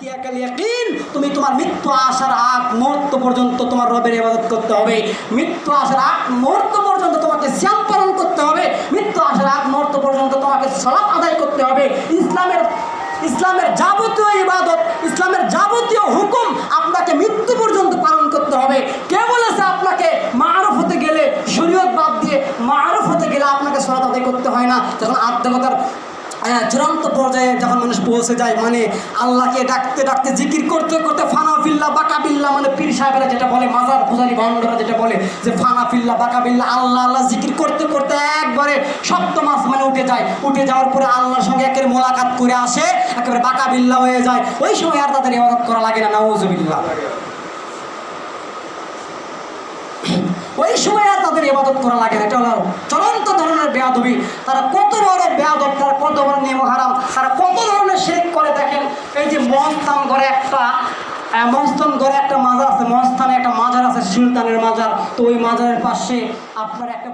ইয়াতিয়াকাল ইয়াকিন, তুমি তোমার মৃত্যু আসার আগ মুহূর্ত পর্যন্ত তোমার রবের ইবাদত করতে হবে। মৃত্যু আসার আগ মুহূর্ত পর্যন্ত তোমাকে সিয়াম পালন করতে হবে। মৃত্যু আসার আগ মুহূর্ত পর্যন্ত তোমাকে সালাত আদায় করতে হবে। ইসলামের যাবতীয় ইবাদত, ইসলামের যাবতীয় হুকুম আপনাকে মৃত্যু পর্যন্ত পালন করতে হবে। কে বলেছে আপনাকে মারুফ হতে গেলে, শরীয়ত বাদ দিয়ে মারুফ হতে গেলে আপনাকে সালাত আদায় করতে হয় না? যখন আত্মকতার চূড়ান্ত পর্যায়ে যখন মানুষ পৌঁছে যায়, মানে আল্লাহকে ডাকতে ডাকতে জিকির করতে করতে ফানাফিল্লা বাকাবিল্লা, মানে পীর সাহেবেরা যেটা বলে, মাজার পূজারি ভণ্ডরা যেটা বলে যে ফানাফিল্লা বাকাবিল্লা, আল্লাহ আল্লাহ জিকির করতে করতে একবারে সপ্তম আসমানে উঠে যায়। উঠে যাওয়ার পরে আল্লাহর সঙ্গে একের মোলাকাত করে আসে, একেবারে বাকাবিল্লা হয়ে যায়। ওই সময় আর তাদের ইবাদত করা লাগে না, নাউজুবিল্লাহ। ওই সময় আর তাদের ইবাদত করা লাগে না। এটা হলো চূড়ান্ত ধরনের বেয়াদবি। তারা কত বড় বেয়াদব, তারা কত বড় নিয়ম হারাম, তারা কত ধরনের শিরক করে। দেখেন, এই যে মহস্থান ঘরে একটা মাজার আছে, মহস্থানে একটা মাজার আছে, সুলতানের মাজার। তো ওই মাজারের পাশে আপনার একটা